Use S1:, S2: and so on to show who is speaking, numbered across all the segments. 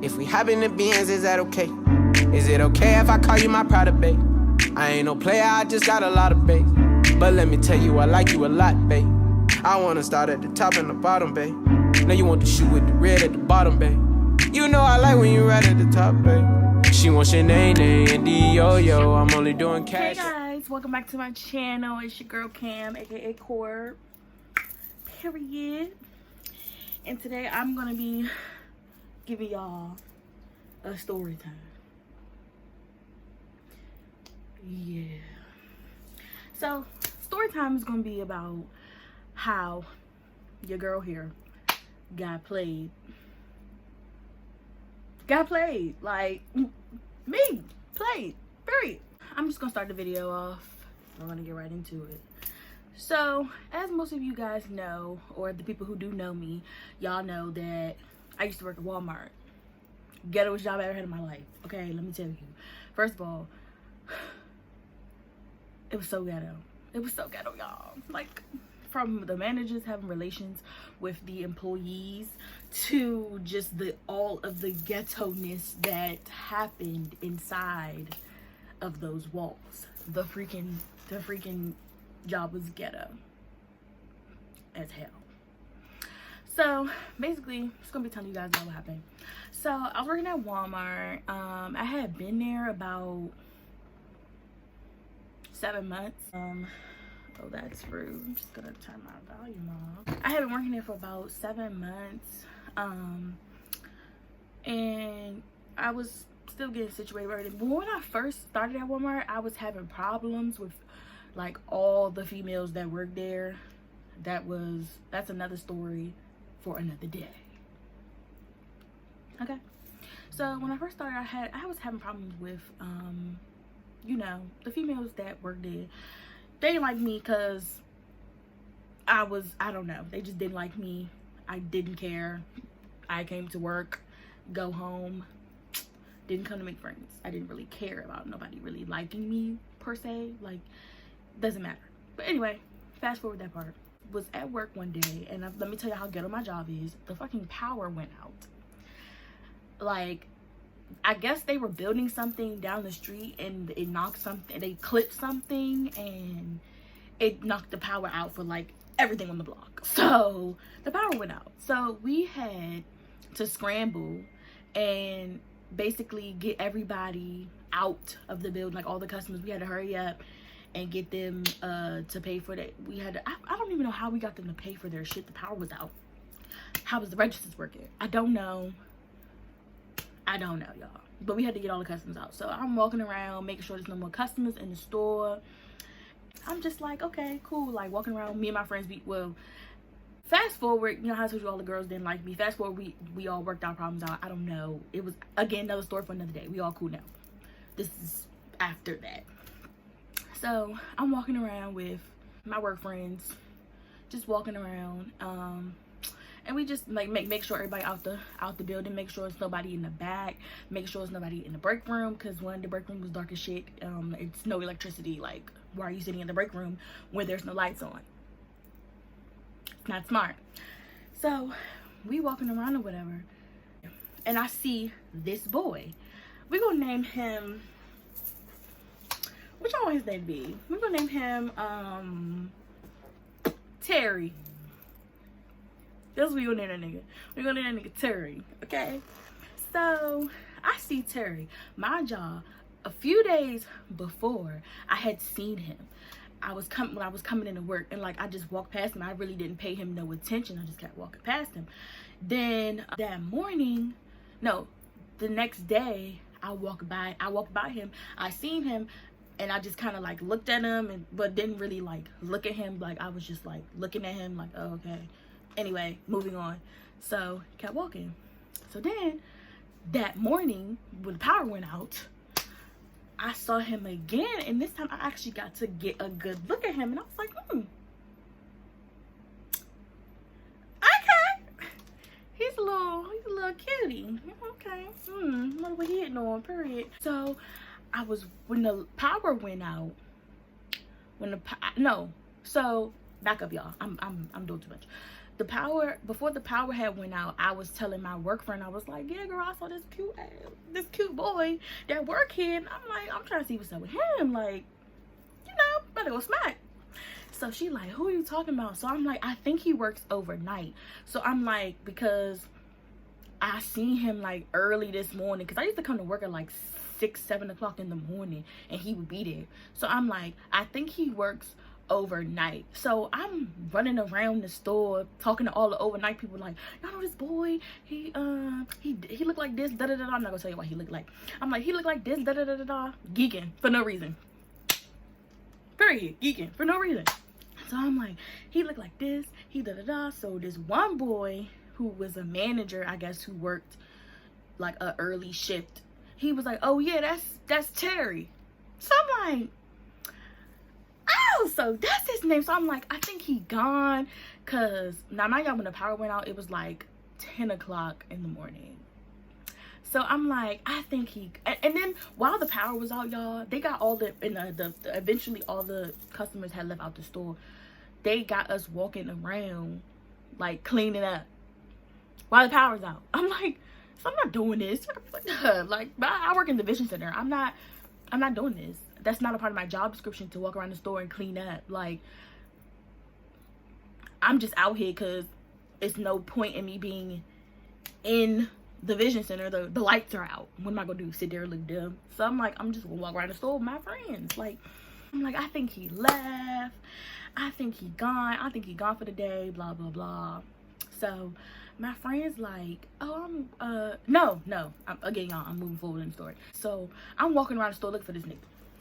S1: If we hop in the Benz, is that okay? Is it okay if I call you my pride, babe? I ain't no player, I just got a lot of bass. But let me tell you, I like you a lot, babe. I wanna start at the top and the bottom, babe. Now you want the shoe with the red at the bottom, babe. You know I like when you right at the top, babe. She wants your name and D-Yo-Yo. I'm only doing cash.
S2: Hey guys, welcome back to my channel. It's your girl Cam, aka Corb. Period. And today I'm gonna be giving y'all a story time. Yeah. So, story time is gonna be about how your girl here got played. Like, me. Played. Period. I'm just gonna start the video off. I'm gonna get right into it. So, as most of you guys know, or the people who do know me, y'all know that I used to work at Walmart. Ghettoest job I ever had in my life. Okay, let me tell you. First of all, it was so ghetto. It was so ghetto, y'all. Like, from the managers having relations with the employees to just all of the ghetto-ness that happened inside of those walls. The freaking job was ghetto as hell. So basically, I'm just gonna be telling you guys about what happened. So I was working at Walmart. I had been there about 7 months. Oh, that's rude. I'm just gonna turn my volume off. I had been working there for about 7 months. And I was still getting situated. But when I first started at Walmart, I was having problems with like all the females that worked there. That's another story for another day. Okay. So when I first started, I was having problems with you know, the females that worked there. They didn't like me because I don't know, they just didn't like me. I didn't care. I came to work, go home, didn't come to make friends. I didn't really care about nobody really liking me per se. Like, doesn't matter. But anyway, fast forward that part. Was at work one day, and let me tell you how ghetto my job is. The fucking power went out. Like, I guess they were building something down the street and it knocked something, they clipped something and it knocked the power out for like everything on the block. So the power went out. So we had to scramble and basically get everybody out of the building, like all the customers. We had to hurry up and get them to pay for that. We had to, I don't even know how we got them to pay for their shit. The power was out. How was the registers working? I don't know, y'all. But we had to get all the customers out. So I'm walking around making sure there's no more customers in the store. I'm just like, okay, cool. Like, walking around, me and my friends, fast forward, you know how I told you all the girls didn't like me. Fast forward, we all worked our problems out. I don't know. It was, again, another story for another day. We all cool now. This is after that. So I'm walking around with my work friends, just walking around. And we just like make sure everybody out the building, make sure it's nobody in the back, make sure it's nobody in the break room, because one, the break room was dark as shit. It's no electricity. Like, why are you sitting in the break room when there's no lights on? It's not smart. So we walking around or whatever, and I see this boy. We're gonna name him, what y'all want his name to be? We're gonna name him Terry. That's what we're gonna name that nigga. We're gonna name that nigga Terry, okay? So I see Terry. Mind y'all, a few days before I had seen him, when I was coming into work, and like I just walked past him. I really didn't pay him no attention. I just kept walking past him. Then that morning, no, the next day, I walked by him. I seen him, and I just kind of like looked at him, but didn't really like look at him. Like, I was just like looking at him like, oh, okay. Anyway, moving on. So kept walking. So then that morning, when the power went out, I saw him again, and this time I actually got to get a good look at him, and I was like, okay, he's a little cutie. Okay, what he hitting on, period. So when the power went out, so back up, y'all. I'm doing too much. before the power had went out, I was telling my work friend, I was like, yeah, girl, I saw this cute boy that work here, and I'm like, I'm trying to see what's up with him, like, you know, better go smack. So she like, who are you talking about? So I'm like, I think he works overnight. So I'm like, because I seen him like early this morning, because I used to come to work at like 6-7 o'clock in the morning, and he would be there. So I'm like, I think he works overnight. So I'm running around the store talking to all the overnight people, like, y'all know this boy, he looked like this, da da da da. I'm not gonna tell you what he looked like. I'm like, he looked like this, da da da da da. Geeking for no reason, period. Geeking for no reason. So I'm like, he looked like this, he da da da. So this one boy who was a manager, I guess, who worked like a early shift, he was like, oh yeah, that's Terry. So I'm like, oh, so that's his name. So I'm like, I think he gone, because now mind y'all, when the power went out, it was like 10 o'clock in the morning. So I'm like, I think he, and then while the power was out, y'all, they got all eventually all the customers had left out the store. They got us walking around like cleaning up while the power's out. I'm like, so I'm not doing this. Like, I work in the vision center. I'm not doing this. That's not a part of my job description to walk around the store and clean up. Like, I'm just out here because it's no point in me being in the vision center. The lights are out. What am I gonna do? Sit there and look dumb? So I'm like, I'm just gonna walk around the store with my friends. Like, I'm like, I think he left. I think he gone. I think he gone for the day. Blah blah blah. So my friend's like, oh, no. Again, y'all, I'm moving forward in the story. So I'm walking around the store looking for this nigga.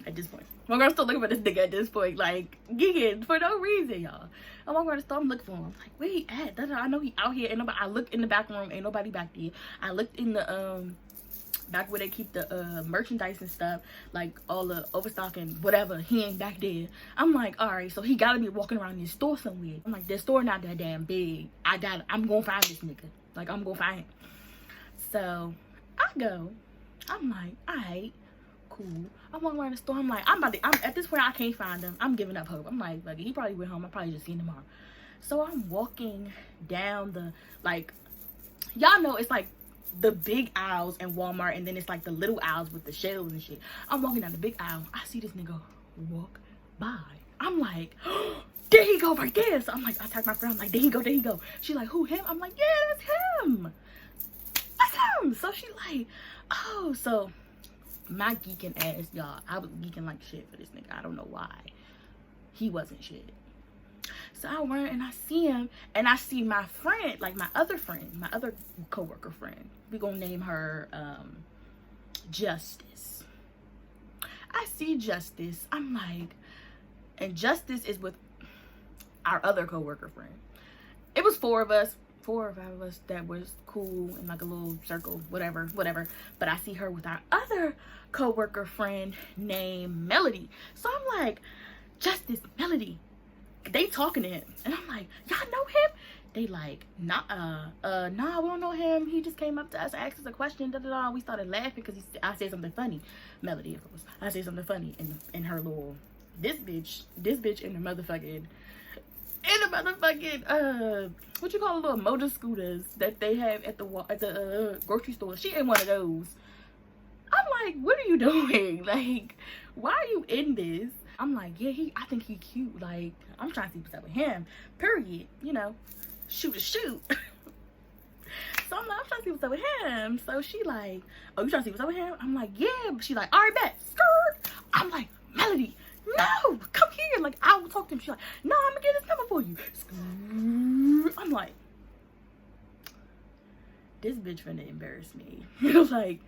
S2: At this point, I'm walking around the store looking for this nigga. At this point, like, gigging for no reason, y'all. I'm walking around the store, I'm looking for him. I'm like, where he at? I know he out here. Ain't nobody. I looked in the back room, ain't nobody back there. I looked in the back where they keep the merchandise and stuff, like all the overstock and whatever. He ain't back there. I'm like, all right, so he gotta be walking around this store somewhere. I'm like, this store not that damn big. I'm gonna find this nigga. Like, I'm gonna find him. So I go. I'm like, all right, cool. I'm walking around the store. I'm like, I'm at this point, I can't find him. I'm giving up hope. I'm like, he probably went home. I probably just seen him tomorrow. So I'm walking down the, like, y'all know it's like the big aisles in Walmart, and then it's like the little aisles with the shelves and shit. I'm walking down the big aisle. I see this nigga walk by. I'm like, oh, there he go right there. So I'm like, I text my friend. I'm like, there he go. She like, who, him? I'm like, yeah, that's him. That's him. So she like, oh, so my geeking ass, y'all, I was geeking like shit for this nigga. I don't know why. He wasn't shit. So I run and I see him, and I see my friend, like my other coworker friend. We gonna name her Justice. I see Justice. I'm like, and Justice is with our other coworker friend. It was 4 or 5 of us that was cool in like a little circle, whatever. But I see her with our other coworker friend named Melody. So I'm like, Justice, Melody, they talking to him, and I'm like, y'all know him? They like, nah, we don't know him. He just came up to us, asked us a question, da da da. We started laughing because I said something funny. Melody, of course. I said something funny in her little, this bitch in the motherfucking, what you call little motor scooters that they have at the grocery store. She in one of those. I'm like, what are you doing? Like, why are you in this? I'm like, yeah, I think he cute. Like, I'm trying to see what's up with him. Period. You know, shoot. So I'm like, I'm trying to see what's up with him. So she like, oh, you trying to see what's up with him? I'm like, yeah. But she like, all right, bet. Skirt. I'm like, Melody, no, come here. Like, I will talk to him. She like, no, I'm gonna get his number for you. Skirt. I'm like, this bitch finna embarrass me. Like,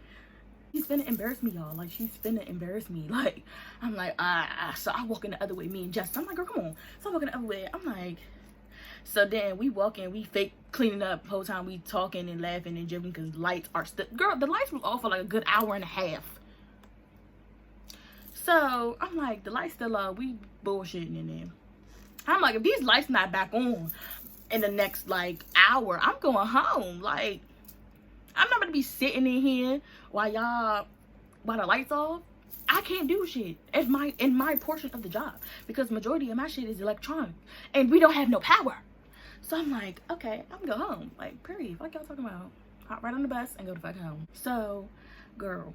S2: she's finna embarrass me, y'all. Like, she's finna embarrass me. Like, I'm like, so I walk in the other way, me and Jess. I'm like, girl, come on. So I walk in the other way. I'm like, so then we walk in, we fake cleaning up the whole time. We talking and laughing and jibbing because lights are still, girl, the lights was off for like a good hour and a half. So I'm like, the lights still on, we bullshitting in there. I'm like, if these lights not back on in the next like hour, I'm going home. Like, I'm not gonna be sitting in here while the lights off. I can't do shit in my portion of the job because majority of my shit is electronic and we don't have no power. So I'm like, okay, I'm gonna go home. Like, period. What y'all talking about? Hop right on the bus and go the fuck home. So, girl,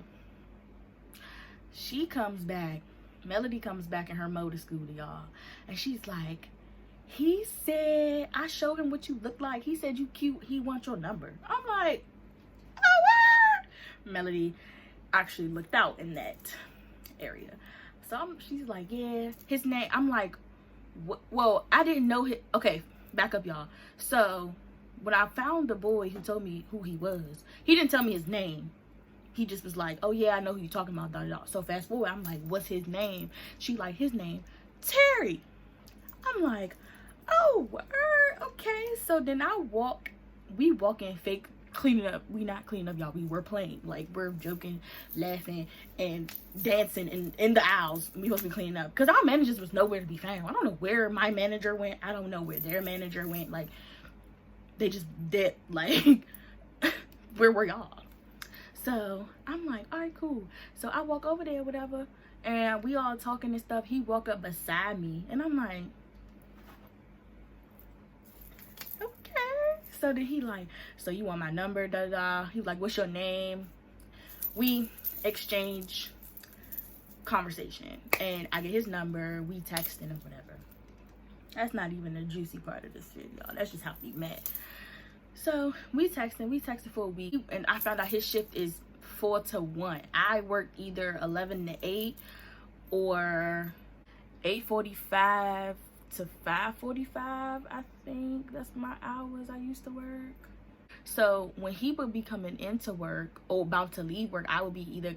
S2: she comes back. Melody comes back in her motor scooter, y'all. And she's like, he said, I showed him what you look like. He said you cute. He wants your number. I'm like, oh, what? Melody actually looked out in that area. So she's like, yeah, his name. I'm like, well, I didn't know his. Okay, back up, y'all. So when I found the boy who told me who he was, he didn't tell me his name. He just was like, oh yeah, I know who you're talking about, da, da, da. So fast forward, I'm like, what's his name? She like, his name, Terry. I'm like, oh, okay. So then we walk in fake cleaning up. We not cleaning up, y'all. We were playing. Like, we're joking, laughing, and dancing in the aisles. We supposed to be cleaning up. Because our managers was nowhere to be found. I don't know where my manager went. I don't know where their manager went. Like, they just dipped. Like, where were y'all? So I'm like, all right, cool. So I walk over there, whatever, and we all talking and stuff. He walk up beside me, and I'm like, okay. So then he like, so you want my number, da da. He was like, what's your name? We exchange conversation, and I get his number. We texting or whatever. That's not even the juicy part of this shit, y'all. That's just how we met. So we texted for a week, and I found out his shift is 4 to 1. I worked either 11 to 8 or 8:45 to 5:45. I think that's my hours I used to work. So when he would be coming into work or about to leave work, I would be either,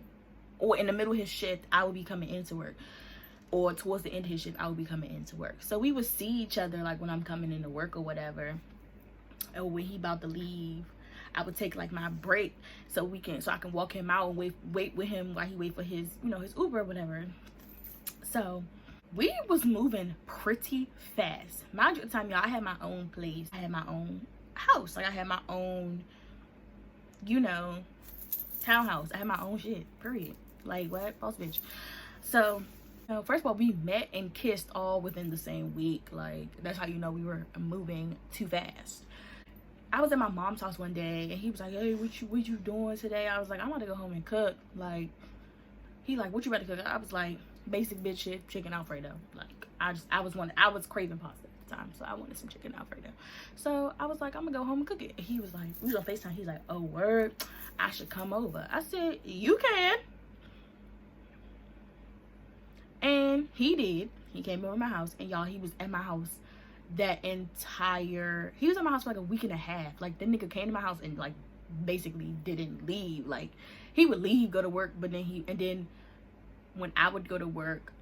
S2: or in the middle of his shift, I would be coming into work, or towards the end of his shift, I would be coming into work. So we would see each other like when I'm coming into work or whatever. Or when he about to leave, I would take like my break so I can walk him out and wait with him while he wait for his, his Uber or whatever. So we was moving pretty fast. Mind you, at the time, y'all, I had my own place. I had my own house. Like, I had my own, townhouse. I had my own shit, period. Like, what? Boss bitch. So, first of all, we met and kissed all within the same week. Like, that's how you know we were moving too fast. I was at my mom's house one day, and he was like, hey, what you doing today? I was like, I'm about to go home and cook. Like, he like, what you about to cook? I was like, basic bitch shit, chicken Alfredo. Like, I was craving pasta at the time, so I wanted some chicken Alfredo. So I was like, I'm gonna go home and cook it. He was like, we was on FaceTime. He's like, oh, word, I should come over. I said, you can. And he did. He came over to my house, and y'all, he was at my house he was at my house for like a week and a half. Like, the nigga came to my house and like basically didn't leave. Like, he would leave, go to work, but then when I would go to work,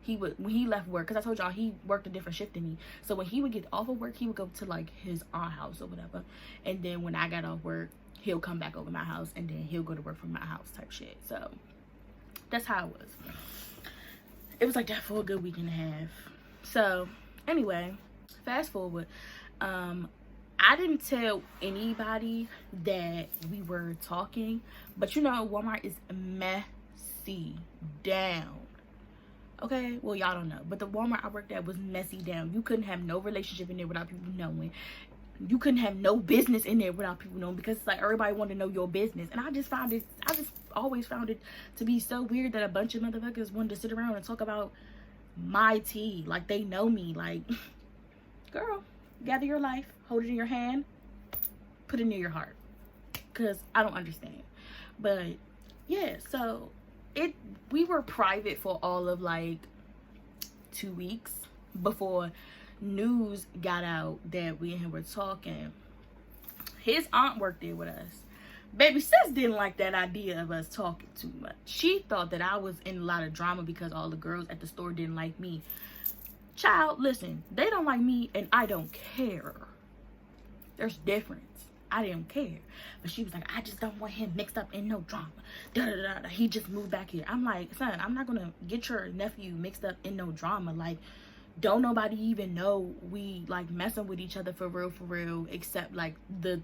S2: when he left work, because I told y'all he worked a different shift than me, so when he would get off of work, he would go to like his aunt's house or whatever, and then when I got off work, he'll come back over my house, and then he'll go to work from my house type shit. So that's how it was. It was like that for a good week and a half. So anyway, fast forward, I didn't tell anybody that we were talking, but Walmart is messy down. Okay, well, y'all don't know, but the Walmart I worked at was messy down. You couldn't have no relationship in there without people knowing. You couldn't have no business in there without people knowing, because it's like everybody wanted to know your business. And I just always found it to be so weird that a bunch of motherfuckers wanted to sit around and talk about my tea like they know me. Like, girl, gather your life, hold it in your hand, put it near your heart, because I don't understand. But yeah, so we were private for all of like 2 weeks before news got out that we and him were talking. His aunt worked there with us. Baby sis didn't like that idea of us talking too much. She thought that I was in a lot of drama because all the girls at the store didn't like me. Child, listen, they don't like me and I don't care. There's difference. I didn't care. But she was like, I just don't want him mixed up in no drama. Da, da, da, da. He just moved back here. I'm like, son, I'm not gonna get your nephew mixed up in no drama. Like, don't nobody even know we like messing with each other for real, except like the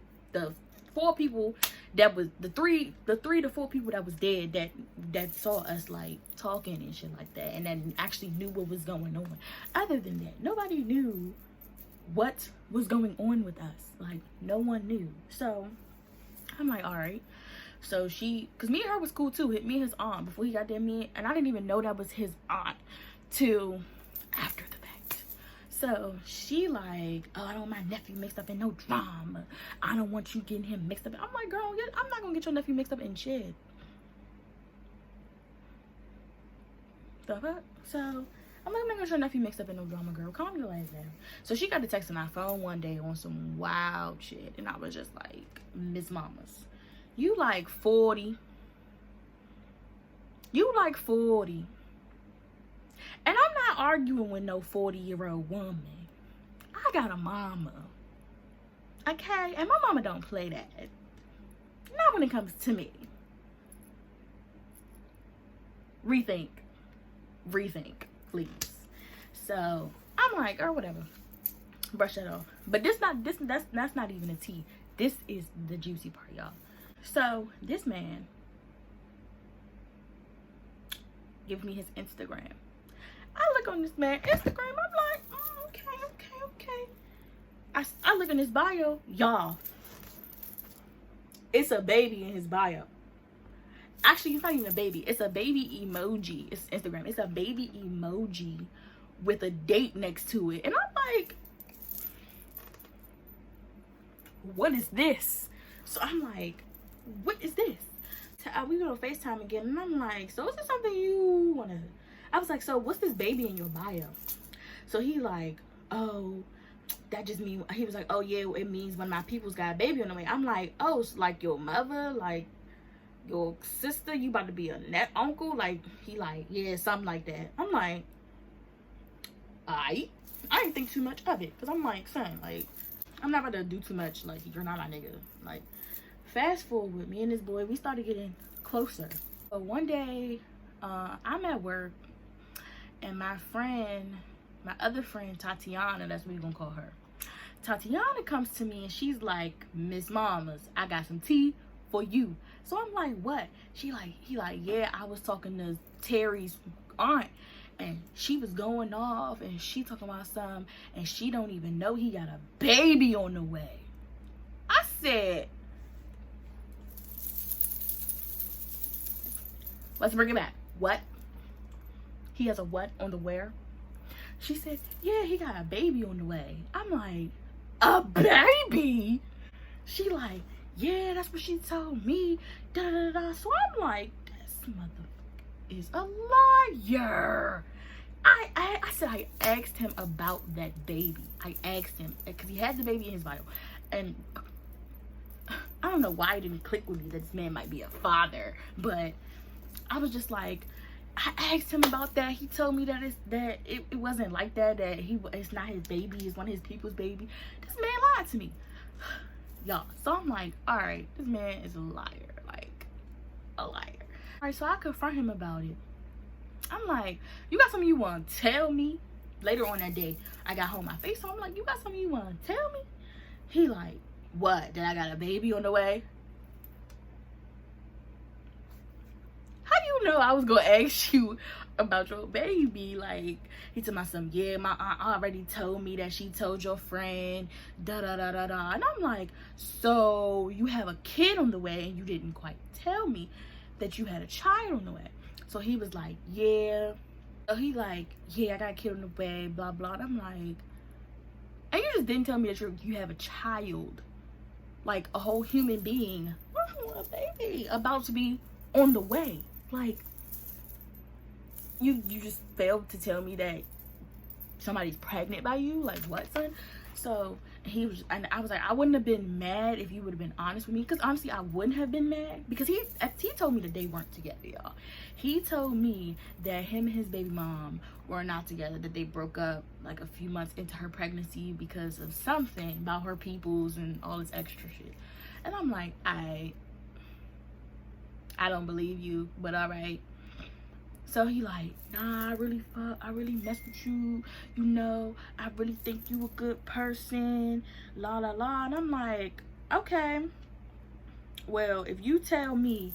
S2: 4 people that was the 3 to 4 people that was dead that saw us like talking and shit like that, and that actually knew what was going on. Other than that, nobody knew what was going on with us. Like, no one knew. So I'm like, all right. So because me and her was cool too. Me and his aunt, before he got there, and I didn't even know that was his aunt till after the fact. So she like, oh, I don't want my nephew mixed up in no drama. I don't want you getting him mixed up. I'm like, girl, I'm not gonna get your nephew mixed up in shit. The fuck? So I'm like, I'm not gonna get your nephew mixed up in no drama, girl. Calm your ass down. So she got the text on our phone one day on some wild shit, and I was just like, Miss Mamas, you like 40. You like 40. And I'm not arguing with no 40-year-old woman. I got a mama. Okay? And my mama don't play that. Not when it comes to me. Rethink, please. So I'm like, or whatever. Brush that off. But that's not even a tea. This is the juicy part, y'all. So this man gives me his Instagram. I look on this man's Instagram. I'm like, okay. I look in his bio, y'all. It's a baby in his bio. Actually, it's not even a baby. It's a baby emoji. It's Instagram. It's a baby emoji with a date next to it. And I'm like, what is this? So I'm like, what is this? We go to FaceTime again, and I'm like, so is this something you want to... I was like, so what's this baby in your bio? So he like, oh, that just mean... He was like, oh, yeah, it means when my people's got a baby on the way. I'm like, oh, it's like your mother, like your sister, you about to be a net uncle? Like, he like, yeah, something like that. I'm like, I didn't think too much of it, because I'm like, son, like, I'm not about to do too much. Like, you're not my nigga. Like, fast forward with me and this boy, we started getting closer. But one day, I'm at work, and my other friend, Tatiana, that's what we're gonna call her. Tatiana comes to me and she's like, Miss Mamas, I got some tea for you. So I'm like, what? He like, yeah, I was talking to Terry's aunt, and she was going off, and she talking about something, and she don't even know he got a baby on the way. I said, let's bring it back. What? He has a what on the where? She said, yeah, he got a baby on the way. I'm like, a baby? She like, yeah, that's what she told me. Da da da. So I'm like, this motherfucker is a liar. I said, I asked him about that baby. I asked him, because he had the baby in his bio. And I don't know why it didn't click with me that this man might be a father. But I was just like, I asked him about that. He told me that it wasn't like that. That it's not his baby. It's one of his people's baby. This man lied to me, y'all. So I'm like, all right, this man is a liar, like a liar. All right, so I confront him about it. I'm like, you got something you want to tell me? Later on that day, I got home my face. So I'm like, you got something you want to tell me? He like, what? That I got a baby on the way? You know I was gonna ask you about your baby. Like, he told my son, yeah, my aunt already told me that she told your friend da da da da da. And I'm like, so you have a kid on the way and you didn't quite tell me that you had a child on the way. So he was like, yeah. So he like, yeah, I got a kid on the way, blah blah. And I'm like, and you just didn't tell me that you have a child, like a whole human being, a baby about to be on the way. Like, you just failed to tell me that somebody's pregnant by you? Like, what, son? So and I was like, I wouldn't have been mad if you would have been honest with me, because honestly I wouldn't have been mad, because he told me that they weren't together, y'all. He told me that him and his baby mom were not together, that they broke up like a few months into her pregnancy because of something about her peoples and all this extra shit. And I'm like, I don't believe you, but all right. So he like, nah, I really messed with you, you know, I really think you a good person, la la la. And I'm like, okay, well, if you tell me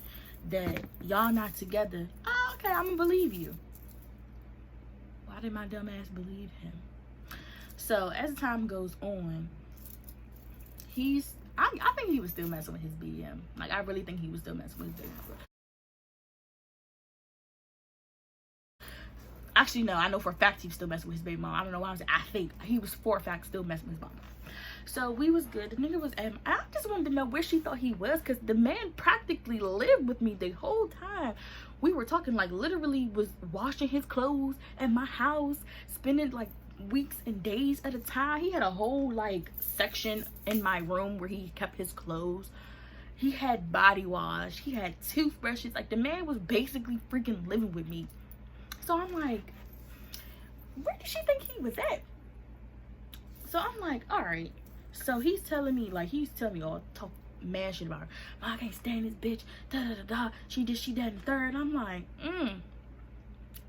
S2: that y'all not together, okay, I'm gonna believe you. Why did my dumb ass believe him? So as the time goes on, I think he was still messing with his BM. Like, I really think he was still messing with his BM. Actually, no, I know for a fact he was still messing with his baby mom. I don't know why I was. I think he was for a fact still messing with his mom. So we was good. The nigga was at. I just wanted to know where she thought he was, because the man practically lived with me the whole time. We were talking, like, literally was washing his clothes at my house, spending like weeks and days at a time. He had a whole like section in my room where he kept his clothes. He had body wash. He had toothbrushes. Like, the man was basically freaking living with me. So I'm like, where did she think he was at? So I'm like, all right. So he's telling me all talk mad shit about her. I can't stand this bitch. Da da da da. She did, she that, and third. I'm like,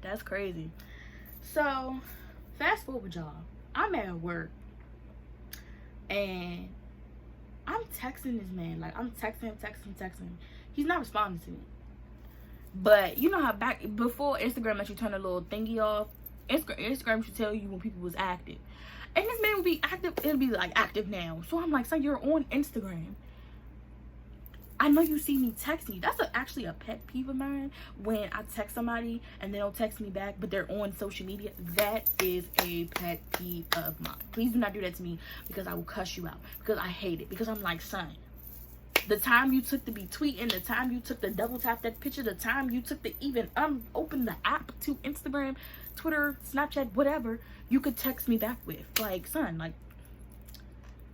S2: that's crazy. So fast forward, y'all. I'm at work and I'm texting this man. Like, I'm texting him. He's not responding to me. But you know how back before Instagram lets you turn a little thingy off, Instagram should tell you when people was active. And this man would be active, it'll be like active now. So I'm like, so you're on Instagram. I know you see me texting you. That's actually a pet peeve of mine, when I text somebody and they don't text me back, but they're on social media. That is a pet peeve of mine. Please do not do that to me, because I will cuss you out. Because I hate it. Because I'm like, son, the time you took to be tweeting, the time you took to double tap that picture, the time you took to even open the app to Instagram, Twitter, Snapchat, whatever, you could text me back with. Like, son, like,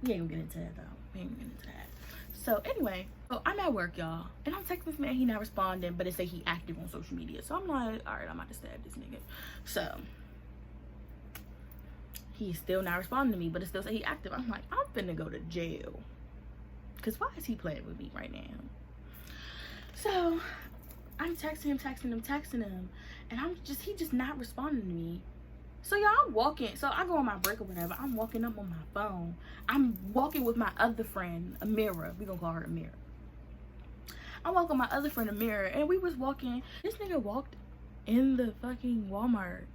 S2: we ain't gonna get into that though. We ain't gonna get into that. So anyway, so I'm at work, y'all, and I'm texting this man. He not responding, but it say he active on social media. So I'm like, all right, I'm about to stab this nigga. So he's still not responding to me, but it still say he active. I'm like, I'm finna go to jail. Because why is he playing with me right now? So I'm texting him, and he just not responding to me. So y'all, I'm walking. So I go on my break or whatever. I'm walking up on my phone. I'm walking with my other friend, Amira. We gonna call her Amira. I walk with my other friend, Amira, and we was walking. This nigga walked in the fucking Walmart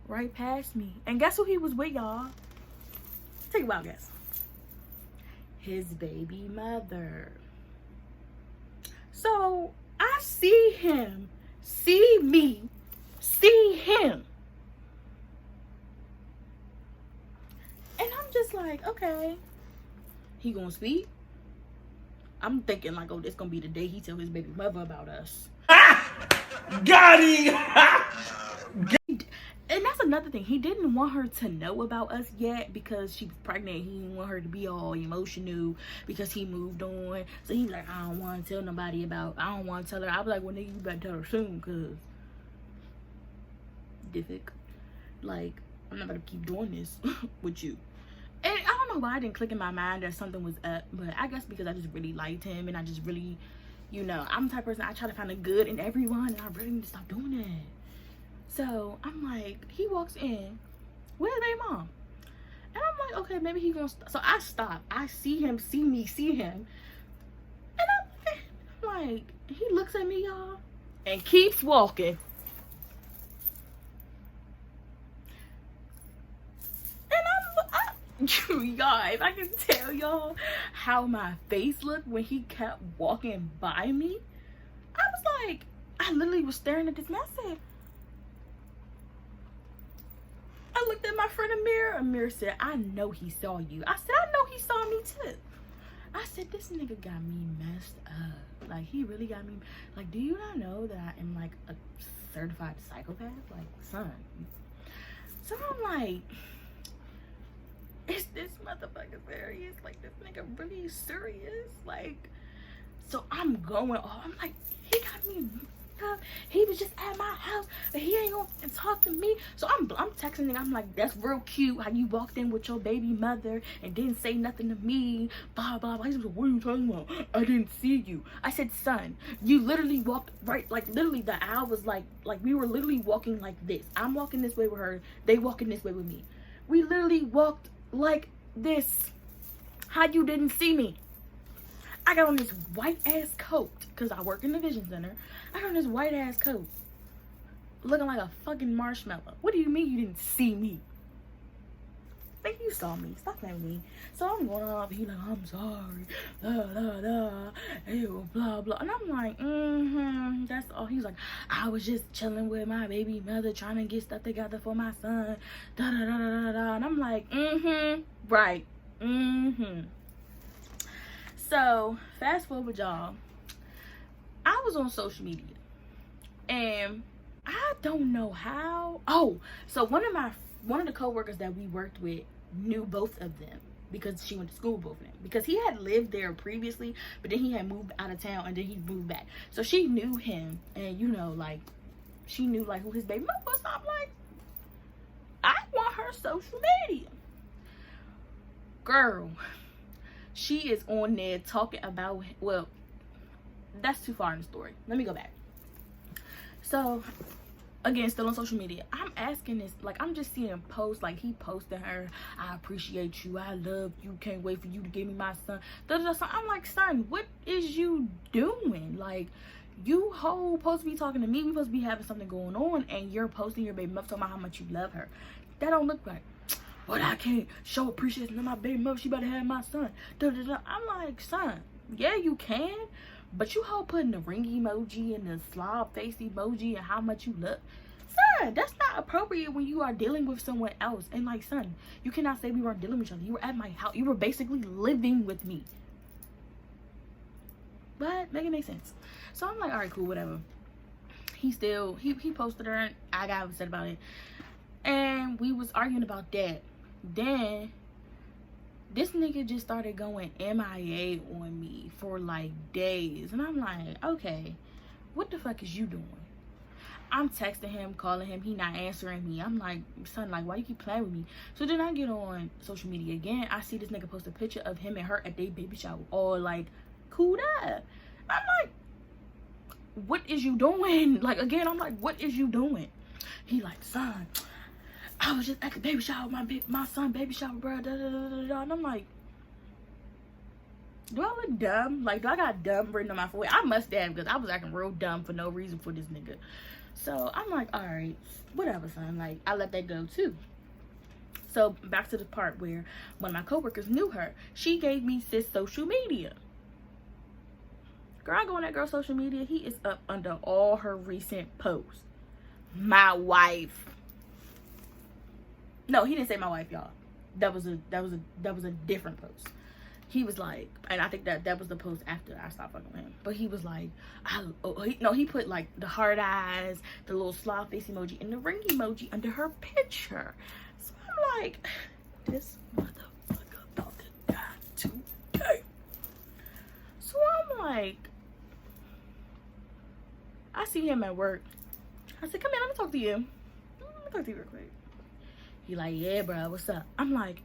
S2: right past me. And guess who he was with, y'all? Take a wild guess. His baby mother. So I see him, see me, see him. And I'm just like, okay, he gonna speak? I'm thinking like, oh, this gonna be the day he tell his baby mother about us.
S3: Got him!
S2: And that's another thing. He didn't want her to know about us yet because she was pregnant. He didn't want her to be all emotional because he moved on. So he's like, I don't want to tell nobody about, I don't want to tell her. I was like, well, nigga, you better tell her soon, because difficult. Like, I'm not going to keep doing this with you. And I don't know why I didn't click in my mind that something was up, but I guess because I just really liked him, and I just really, you know, I'm the type of person, I try to find the good in everyone, and I really need to stop doing that. So I'm like, he walks in, where's baby mom? And I'm like, okay, maybe he gonna so I stop. I see him, see me, see him. And I'm like, he looks at me, y'all, and keeps walking. And y'all, if I can tell y'all how my face looked when he kept walking by me, I was like, I literally was staring at this message. I looked at my friend Amir. Amir said, I know he saw you. I said, I know he saw me too. I said, this nigga got me messed up. Like, he really got me. Like, do you not know that I am like a certified psychopath? Like, son. So I'm like, is this motherfucker serious? Like, this nigga really serious? Like, so I'm going off. I'm like, he got me. He was just at my house, but he ain't gonna talk to me. So I'm texting him. I'm like, that's real cute how you walked in with your baby mother and didn't say nothing to me. Blah blah blah. He's like, what are you talking about? I didn't see you. I said, son, you literally walked right, like literally the aisle was like we were literally walking like this. I'm walking this way with her. They walking this way with me. We literally walked like this. How you didn't see me? I got on this white ass coat because I work in the vision center. I got on this white ass coat looking like a fucking marshmallow. What do you mean you didn't see me? Like, you saw me. Stop playing with me. So I'm going off. He like, I'm sorry. Blah, blah. And I'm like, that's all. He's like, I was just chilling with my baby mother, trying to get stuff together for my son. And I'm like, right. So, fast forward, y'all. I was on social media. And I don't know how. Oh, so one of the co-workers that we worked with knew both of them because she went to school with both of them, because he had lived there previously, but then he had moved out of town and then he moved back. So she knew him, and you know, like, she knew like who his baby mother was. So I'm like, I want her social media. Girl, she is on there talking about, well, that's too far in the story. Let me go back. So again, still on social media, I'm asking this, like, I'm just seeing posts, like, he posted her, I appreciate you, I love you, can't wait for you to give me my son. I'm like, son, what is you doing? Like, you whole supposed to be talking to me, we supposed to be having something going on, and you're posting your baby mother talking about how much you love her. That don't look right. But I can't show appreciation to my baby mother, she better have my son. I'm like, son, yeah, you can. But you whole putting the ring emoji and the slob face emoji and how much you look. Son, that's not appropriate when you are dealing with someone else. And like, son, you cannot say we weren't dealing with each other. You were at my house. You were basically living with me. But make it make sense. So I'm like, all right, cool, whatever. He posted her, and I got upset about it. And we was arguing about that. Then this nigga just started going MIA on me for like days. And I'm like, okay, what the fuck is you doing? I'm texting him, calling him, he not answering me. I'm like, son, like, why you keep playing with me? So then I get on social media again. I see this nigga post a picture of him and her at their baby shower, all like cooled up. I'm like, what is you doing? Like, again, I'm like, what is you doing? He like, son, I was just at the baby shower, my son baby shower, bro. And I'm like, do I look dumb? Like, do I got dumb written on my forehead? I must have, because I was acting real dumb for no reason for this nigga. So I'm like, all right, whatever, son. Like, I let that go too. So back to the part where one of my coworkers knew her. She gave me sis social media. Girl, I go on that girl's social media. He is up under all her recent posts. My wife. No, he didn't say my wife, y'all. That was a different post. He was like, and I think that was the post after I stopped fucking with him. But he was like, he put like the heart eyes, the little slob face emoji, and the ring emoji under her picture. So I'm like, this motherfucker about to die today. So I'm like, I see him at work. I said, come in, let me talk to you. Let me talk to you real quick. He like, yeah, bro, what's up? I'm like,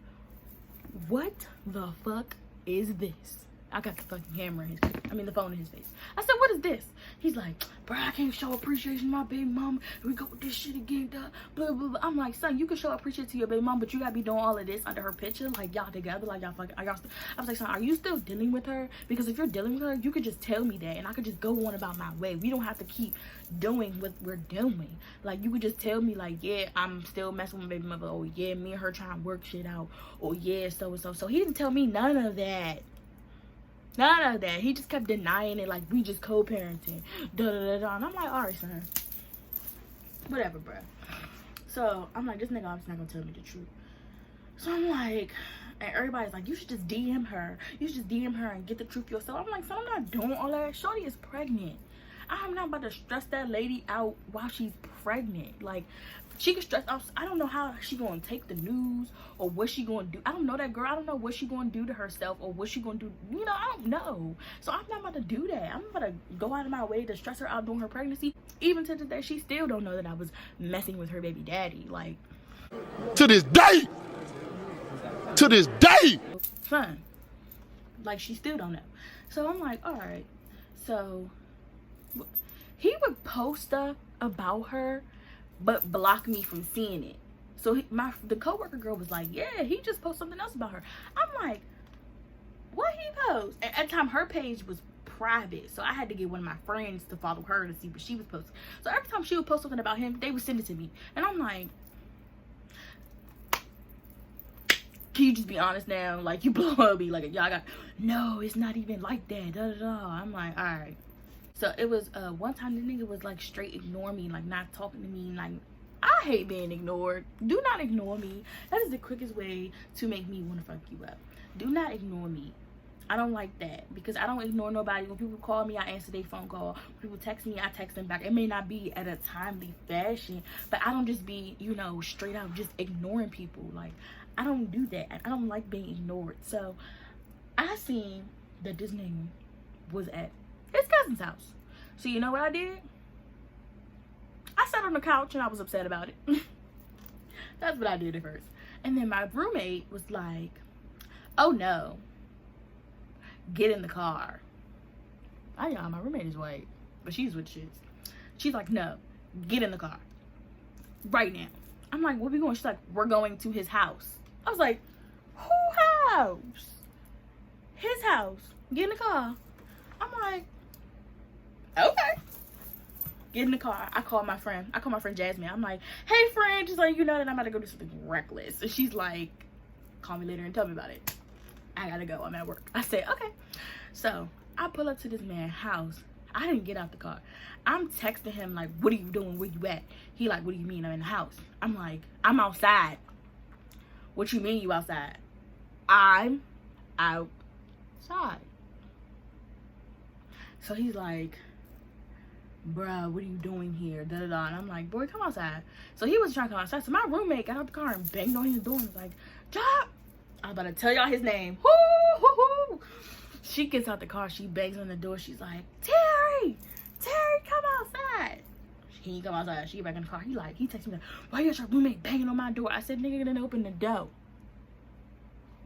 S2: what the fuck is this? I got the fucking camera in his face. I mean, the phone in his face. I said, what is this? He's like, bro, I can't show appreciation to my baby mama. We go with this shit again, blah, blah, blah. I'm like, son, you can show appreciation to your baby mom, but you gotta be doing all of this under her picture, like y'all together, like y'all fucking, I was like, son, are you still dealing with her? Because if you're dealing with her, you could just tell me that, and I could just go on about my way. We don't have to keep doing what we're doing. Like, you could just tell me, like, yeah, I'm still messing with my baby mother, or yeah, me and her trying to work shit out, or yeah, so and so. So he didn't tell me none of that. None of that. He just kept denying it, like we just co-parenting. And I'm like, all right, son. Whatever, bro. So I'm like, this nigga obviously not gonna tell me the truth. So I'm like, and everybody's like, you should just DM her. You should just DM her and get the truth yourself. I'm like, son, I'm not doing all that. Shorty is pregnant. I'm not about to stress that lady out while she's pregnant. Like, she can stress out. I don't know how she gonna take the news, or what she gonna do. I don't know that girl. I don't know what she gonna do to herself, or what she gonna do. You know, I don't know. So I'm not about to do that. I'm about to go out of my way to stress her out during her pregnancy. Even to this day, she still don't know that I was messing with her baby daddy. Like,
S4: to this day,
S2: son, like, she still don't know. So I'm like, all right. So he would post stuff about her, but block me from seeing it. So the coworker girl was like, yeah, he just posted something else about her. I'm like, what he post? And at the time, her page was private, so I had to get one of my friends to follow her to see what she was posting. So every time she would post something about him, they would send it to me, and I'm like, can you just be honest now? Like, you blowing me. Like, y'all got, no, it's not even like that. Da, da, da. I'm like, all right. So it was one time the nigga was like straight ignoring me, like not talking to me. Like, I hate being ignored. Do not ignore me. That is the quickest way to make me want to fuck you up. Do not ignore me. I don't like that, because I don't ignore nobody. When people call me, I answer their phone call. When people text me, I text them back. It may not be at a timely fashion, but I don't just be, you know, straight out just ignoring people. Like, I don't do that. I don't like being ignored. So I seen that this nigga was at his cousin's house. So you know what I did? I sat on the couch and I was upset about it. That's what I did at first. And then my roommate was like, oh no, get in the car. I know my roommate is white, but she's what she is. She's like, no, get in the car right now. I'm like, where we going? She's like, we're going to his house. I was like, who house? His house. Get in the car. I'm like, okay. Get in the car. I call my friend Jasmine. I'm like, hey friend, just like, you know that I'm about to go do something reckless. And she's like, call me later and tell me about it. I gotta go, I'm at work. I said, okay. So I pull up to this man's house. I didn't get out the car. I'm texting him like, what are you doing? Where you at? He like, what do you mean I'm in the house? I'm like, I'm outside. What you mean you outside? I'm outside. So he's like, bruh, what are you doing here? Da da da. And I'm like, boy, come outside. So he was trying to come outside. So my roommate got out the car and banged on his door and was like, Job. I'm about to tell y'all his name. Woo, woo, woo. She gets out the car. She bangs on the door. She's like, Terry, come outside. He ain't come outside. She get back in the car. He texts me like, why is your roommate banging on my door? I said, nigga, didn't open the door.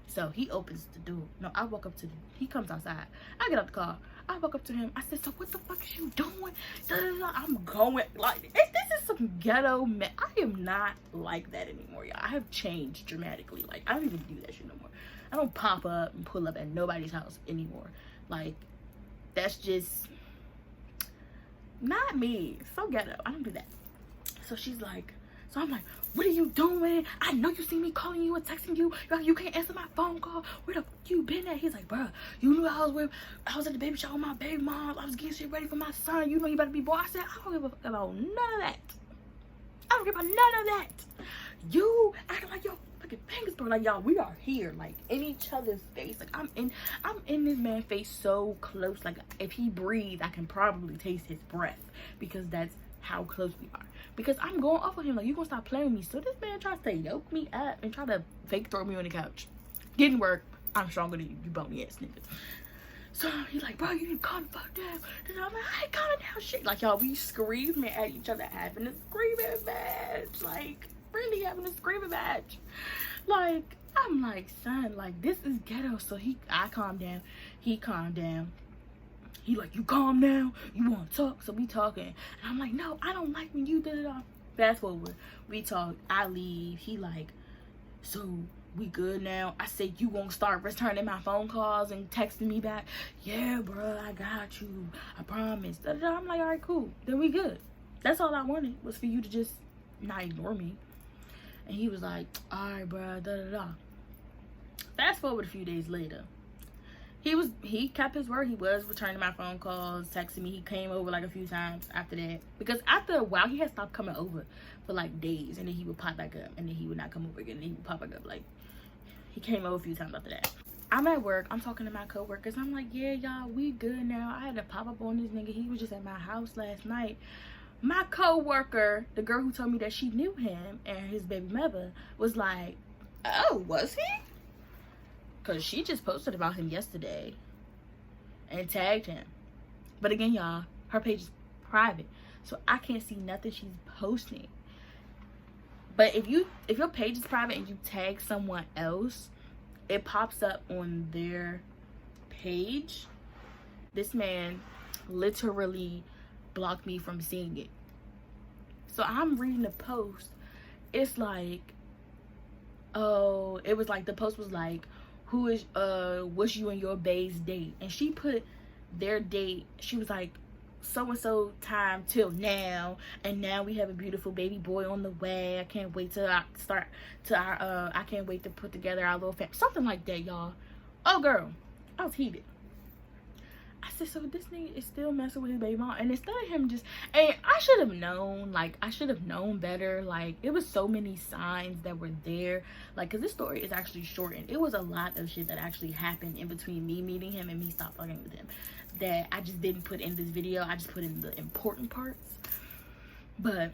S2: So he opens the door. No, I walk up to him. He comes outside. I get out the car. I walk up to him. I said, so what the fuck is you doing? Da, da, da. I'm going. Like, this is some ghetto man. I am not like that anymore, y'all. I have changed dramatically. Like, I don't even do that shit no more. I don't pop up and pull up at nobody's house anymore. Like, that's just not me. So ghetto. I don't do that. So she's like, so I'm like, what are you doing? I know you see me calling you and texting you. You can't answer my phone call. Where the fuck you been at? He's like, bro, you knew I was at the baby shower with my baby mom. I was getting shit ready for my son. You know you better be boy. I said, I don't give a fuck about none of that. I don't give a none of that. You acting like your fucking fingers, bro. Like, y'all, we are here, like, in each other's face. Like, I'm in this man's face so close. Like, if he breathes, I can probably taste his breath, because that's how close we are. Because I'm going off of him, like, you gonna stop playing with me. So this man tries to yoke me up and try to fake throw me on the couch. Didn't work. I'm stronger than you, you bony ass niggas. So he's like, bro, you need to calm the fuck down. And I'm like, I ain't calming down shit. Like, y'all, we screaming at each other, having a screaming match. Like, really having a screaming match. Like, I'm like, son, like, this is ghetto. So I calm down. He calmed down. He like, you calm down, you want to talk? So we talking, and I'm like, no, I don't like when you did it all. Fast forward, we talk, I leave. He like, so we good now? I said, you won't start returning my phone calls and texting me back? Yeah, bro, I got you, I promise. I'm like, all right, cool, then we good. That's all I wanted, was for you to just not ignore me. And he was like, all right, bro, da da da. Fast forward a few days later. He kept his word. He was returning my phone calls, texting me. He came over like a few times after that, because after a while he had stopped coming over for like days, and then he would pop back up, and then he would not come over again, and he would pop back up. Like, he came over a few times after that. I'm at work. I'm talking to my coworkers. I'm like, yeah, y'all, we good now. I had to pop up on this nigga. He was just at my house last night. My coworker, the girl who told me that she knew him and his baby mother, was like, oh, was he? Because she just posted about him yesterday and tagged him. But again, y'all, her page is private, so I can't see nothing she's posting. But if your page is private and you tag someone else, it pops up on their page. This man literally blocked me from seeing it. So I'm reading the post. It's like, oh, it was like, the post was like, who is what's you and your bae's date? And she put their date. She was like, so-and-so time till now, and now we have a beautiful baby boy on the way. I can't wait to I can't wait to put together our little family, something like that, y'all. Oh girl, I was heated. I said, so this nigga is still messing with his baby mom, and instead of him just, and I should have known, like, I should have known better. Like, it was so many signs that were there, like, because this story is actually shortened. It was a lot of shit that actually happened in between me meeting him and me stop fucking with him that I just didn't put in this video. I just put in the important parts. But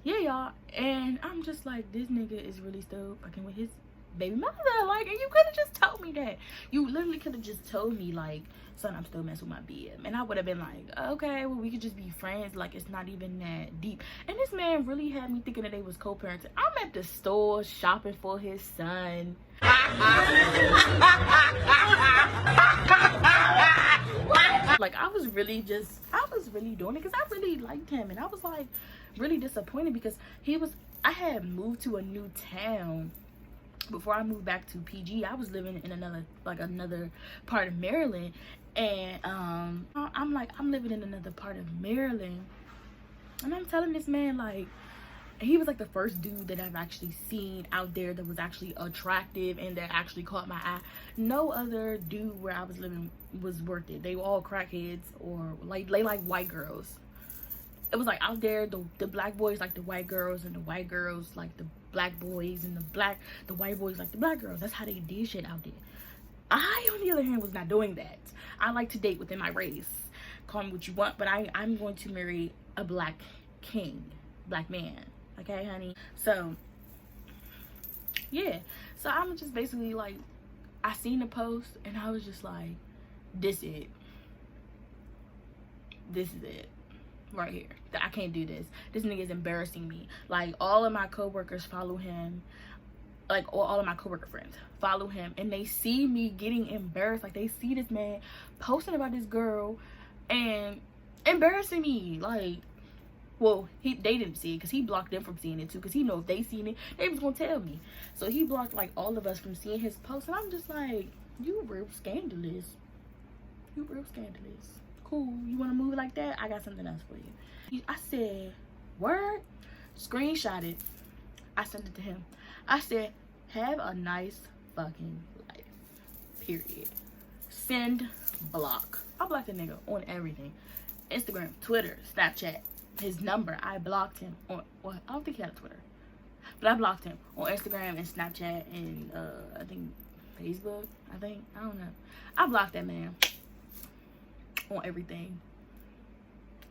S2: yeah, y'all, and I'm just like, this nigga is really still fucking with his baby mother. Like, and you could have just told me that. You literally could have just told me, like, son, I'm still messing with my BM, and I would have been like, okay, well, we could just be friends. Like, it's not even that deep. And this man really had me thinking that they was co-parenting. I'm at the store shopping for his son. Like, I was really doing it because I really liked him, and I was like really disappointed because I had moved to a new town. Before I moved back to PG, I was living in another part of Maryland, and I'm living in another part of Maryland, and I'm telling this man, like, he was like the first dude that I've actually seen out there that was actually attractive and that actually caught my eye. No other dude where I was living was worth it. They were all crackheads, or like they like white girls. It was like out there, the black boys like the white girls, and the white girls like the black boys, and the white boys like the black girls. That's how they did shit out there. I, on the other hand, was not doing that. I like to date within my race. Call me what you want, but I'm going to marry a black man. Okay, honey? So yeah, so I'm just basically like, I seen the post and I was just like, this is it right here. I can't do this. This nigga is embarrassing me. Like, all of my coworkers follow him, like all of my coworker friends follow him, and they see me getting embarrassed. Like, they see this man posting about this girl and embarrassing me. Like, well, they didn't see it because he blocked them from seeing it too, because he know if they seen it, they was gonna tell me. So he blocked like all of us from seeing his post, and I'm just like, you real scandalous. Cool, you want to move like that? I got something else for you. I said, word? Screenshot it. I sent it to him. I said, have a nice fucking life. Period. Send, block. I blocked the nigga on everything. Instagram, Twitter, Snapchat. His number, I blocked him on, well, I don't think he had a Twitter, but I blocked him on Instagram and Snapchat and I think Facebook. I don't know. I blocked that man on everything.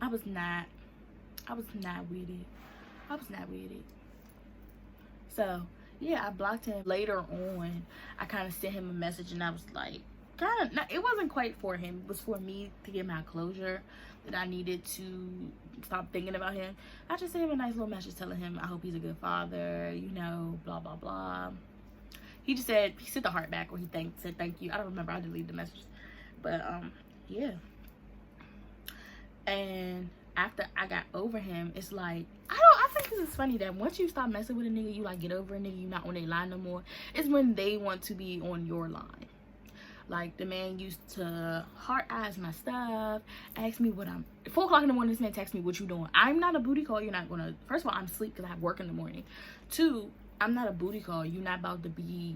S2: I was not with it. So yeah, I blocked him. Later on, I kind of sent him a message, and I was like, it wasn't quite for him. It was for me to get my closure, that I needed to stop thinking about him. I just sent him a nice little message telling him I hope he's a good father, you know, blah blah blah. He just said, he sent the heart back, or he said thank you. I don't remember, I deleted the message. But yeah. And after I got over him, it's like, I think this is funny that once you stop messing with a nigga, you like get over a nigga, you not on their line no more. It's when they want to be on your line. Like, the man used to heart eyes my stuff, ask me what 4 o'clock in the morning, this man text me, what you doing? I'm not a booty call. You're not gonna, first of all, I'm asleep because I have work in the morning. 2, I'm not a booty call. You're not about to be,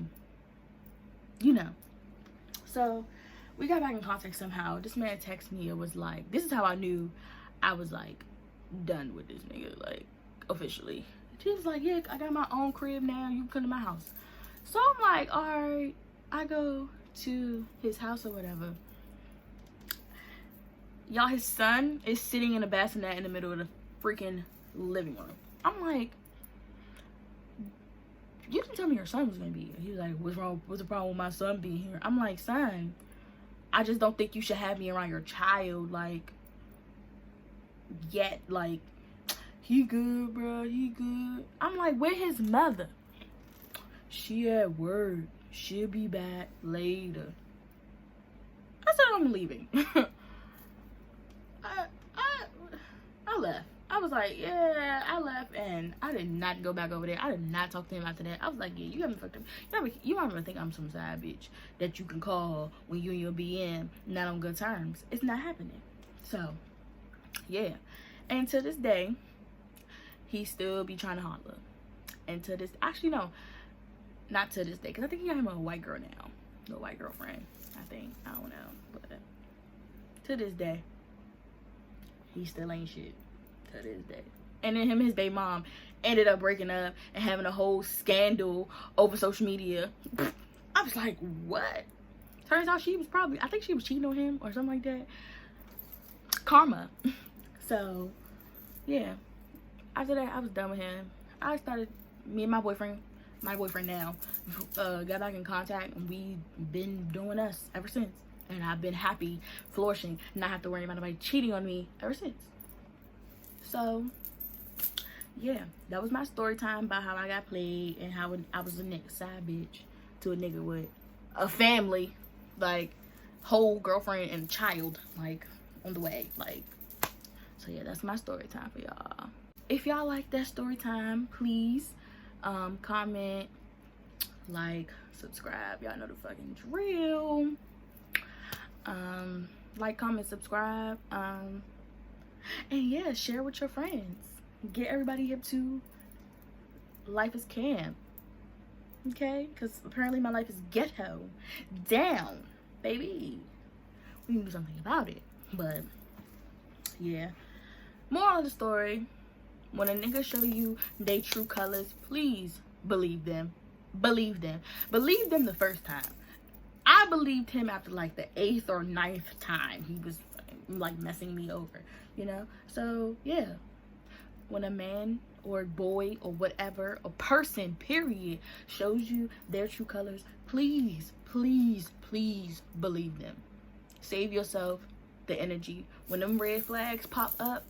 S2: you know. So we got back in contact somehow. This man texted me. It was like, this is how I knew I was like done with this nigga, like officially. He was like, yeah, I got my own crib now, you can come to my house. So I'm like, all right. I go to his house or whatever. Y'all, his son is sitting in a bassinet in the middle of the freaking living room. I'm like, you didn't tell me your son was gonna be here. He was like, what's wrong? What's the problem with my son being here? I'm like, son, I just don't think you should have me around your child, like, yet. Like, he good, bro, he good. I'm like, where his mother? She at work. She'll be back later. I said, I'm leaving. I left. I was like, yeah, I left, and I did not go back over there. I did not talk to him after that. I was like, yeah, you got me fucked up. You don't even think I'm some side bitch that you can call when you and your BM not on good terms. It's not happening. So yeah. And to this day, he still be trying to holler. And to this, actually no, not to this day, because I think he got him a white girl now, a white girlfriend, I think. I don't know, but to this day, he still ain't shit. To this day. And then him and his baby mom ended up breaking up and having a whole scandal over social media. I was like, what? Turns out she was probably, I think she was cheating on him or something like that. Karma. So, yeah. After that, I was done with him. I started, me and my boyfriend now, got back in contact, and we been doing us ever since. And I've been happy, flourishing, not have to worry about nobody cheating on me ever since. So, yeah, that was my story time about how I got played and how I was a nigga side bitch to a nigga with a family, like whole girlfriend and child, like on the way, like. So yeah, that's my story time for y'all. If y'all like that story time, please comment, like, subscribe. Y'all know the fucking drill. Like, comment, subscribe, and yeah, share with your friends. Get everybody hip to life is camp, okay? Because apparently my life is ghetto. Down, baby. We can do something about it. But yeah, moral of the story, when a nigga show you they true colors, please believe them. Believe them the first time. I believed him after like the 8th or 9th time he was like messing me over, you know? So yeah, when a man or boy or whatever, a person period, shows you their true colors, please believe them. Save yourself the energy. When them red flags pop up,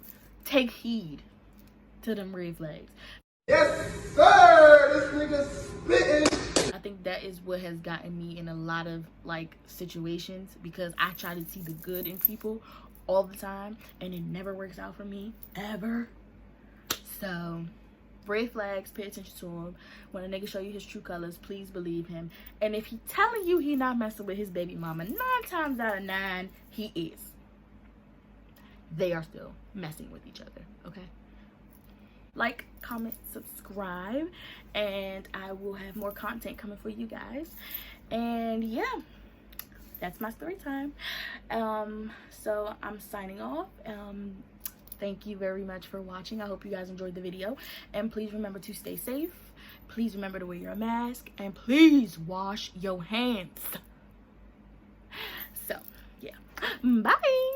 S2: take heed to them red flags.
S4: Yes, sir. This nigga spitting.
S2: I think that is what has gotten me in a lot of like situations, because I try to see the good in people all the time and it never works out for me ever. So red flags, pay attention to him. When a nigga show you his true colors, please believe him. And if he telling you he not messing with his baby mama, 9 times out of 9 he is. They are still messing with each other, okay? Like, comment, subscribe, and I will have more content coming for you guys. And yeah, that's my story time. So I'm signing off. Thank you very much for watching. I hope you guys enjoyed the video, and please remember to stay safe. Please remember to wear your mask, and please wash your hands. So yeah, bye.